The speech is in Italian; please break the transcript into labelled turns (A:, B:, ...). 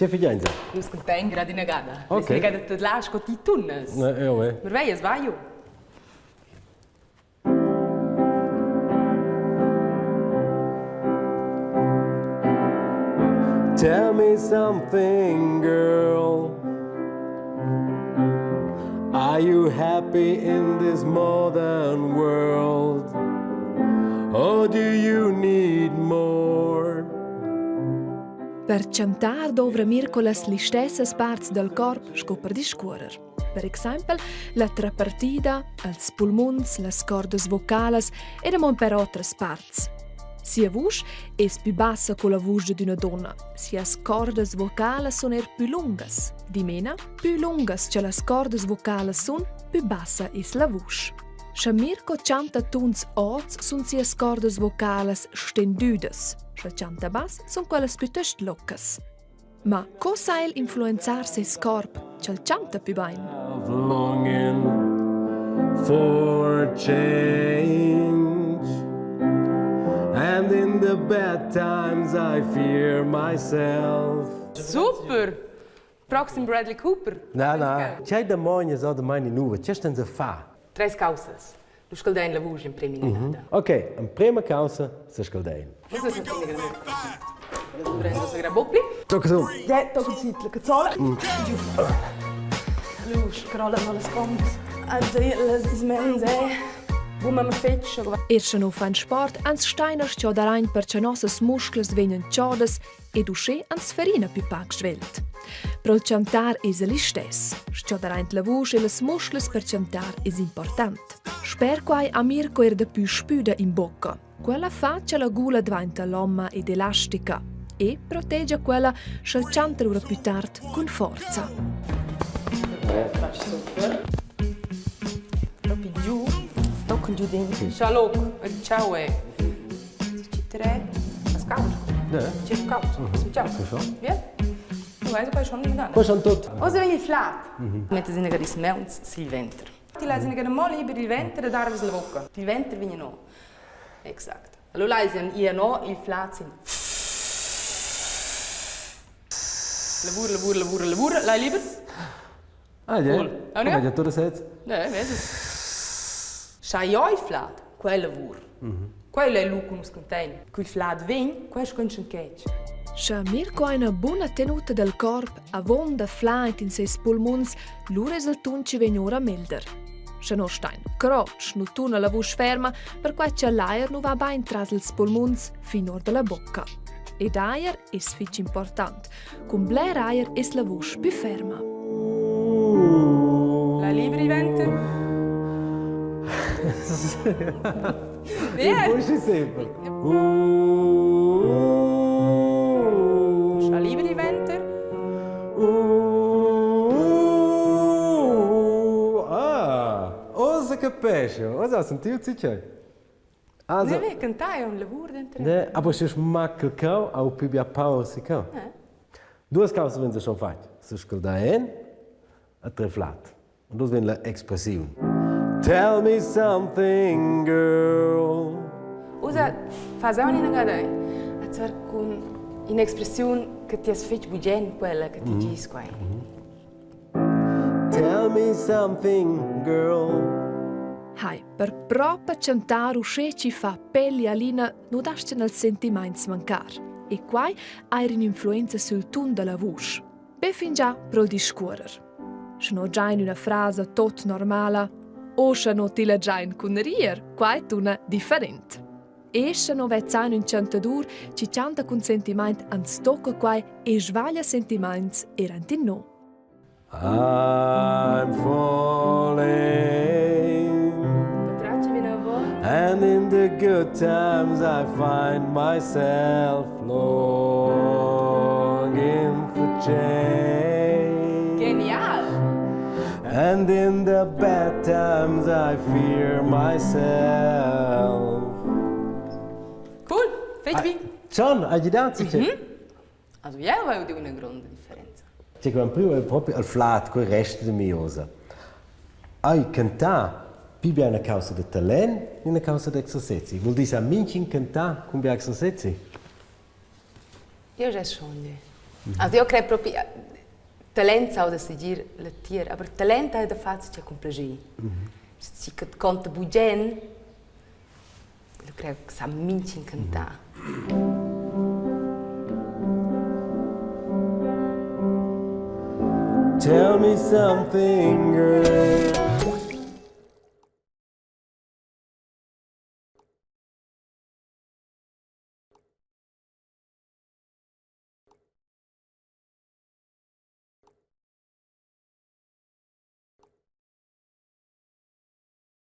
A: C'è figlianza?
B: Nus contain grad in agada.
A: Ok.
B: Nus agada te lasch co ti tunnas.
A: Vabbè.
B: Merveias, vai io.
A: Tell me something, girl. Are you happy in this modern world? Or do you need more?
C: Per cantar dovra mircolas li stessas parts del corp sco per discuorer. Per esempio, la trapartida, els pulmuns, las cordas vocales e demon per otras parts. Sia vusch es più bassa con la voce d'una donna, sia as cordas vocales son più lungas. Di mena, più lungas che las cordas vocales son, più bassa es la voce. Scha Mirko canta tuns oz sun sias cordas vocales stendüdas. Scha canta bass son quellas piuttost loccas. Ma co sai influenzar ses corp, c'el canta più bain?
A: Longing for change, and in the bad times I fear myself.
B: Super! Proxim Bradley Cooper.
A: No, c'hai da moglie so da meine nuove, c'è stanno a fa.
B: Tres causas. Du scaldein la voce in prima negada.
A: Ok, in prima causa si scaldein.
B: Cosa è stato negado? Prendo se grabopli.
A: Tocca su.
B: Ja, tocca si la cazzola. Giù. Lus, crolla non le scondi. Adri, le smenze. Bumma me fetch.
C: Erst no fan sport, ans steiner scho da rein per che nossas muscles vegnan ciodas e dusche ans farina più pac svelt. Pro il cantar es li stess. Scho da rein la voce e las muscles per cantar es important. Sper quai a Mirko da più spüda in bocca. Quella faccia la gula diventa lomma ed elastica e protegge quella che canta ora più tard con forza.
B: Faccio super. Proprio giù. Tocco giù dentro. Shalok. Ciao e. Ci tre. Scauso. Ci causo. Ciao. Via. Du weißt, poi schon in
A: Poi sono tutti.
B: Cosa viene flat? Metti in die smelts sil venter. Ti laisi in mol über il ventre da darves la bocca. Il ventre viene no. Exakt. Allora laisi in ihr no il flat sin. Lavur. Lai lieber?
A: Ah, ja.
B: Cool.
A: Ah, ja, tu das jetzt?
B: Ne, ves es. Schai oi flat, quel lavur. Quello è lucunus contain. Quel flat vegn, quel sconchen catch.
C: Se Mirko ha una buona tenuta del corpo, avon da flight in ses pulmuns, lu resultunci venora milder. Se no stein croc, nu tuna la voce ferma, per quai che l'aer nu va bain tras ils pulmuns finor della bocca. Ed aer es fitch important. Cum bler aer es la voce più ferma.
B: La libri venter?
A: Via! Voce sempre.
B: La libri venter?
A: Osa capisce, osa sentiu zice. Also,
B: Ne, cantai un lavur dentro.
A: ne, aber se smacca cau, au più power si cau. Due cause wenn sie schon fat. Se scaldaen, a tre flat. Und das wenn la expressione. Tell me something, girl.
B: Usa, faz auch nicht gerade. A zwar con in expressione che ti has fetch bugen quella che ti dice qua.
A: Tell me something, girl.
C: Hai, per proprio cantare usce ci fa pelli a lina, non dasce nel sentiments mancar. E quai hai un'influenza sul ton della voce. Be fin già pro il discuorer. Se no già in una frase tot normale, o se no ti la già in con rier, quai tuna different. E se no vet sein un cantadur, ci canta con sentiment an stocca quai e svaglia sentiments erant in no.
A: I'm falling,
B: Potracci viene a voi?
A: and in the good times I find myself longing for change.
B: Genial!
A: And in the bad times I fear myself.
B: Cool, fetch bi.
A: John, hai dato?
B: Also ja, weil du eine grande differenza.
A: C'è che prima proprio al flat con il resto di miosa. Hai cantato più una causa di talento e una causa di esercizi. Vuol dire a minci cantare con più esercizi?
B: Io già sogno. Also io credo proprio talento sa da seguir la tier, aber talento è da fare c'è con piacere. Si che conta bugen, io credo che sa minci in cantare.
A: Tell me something, girl.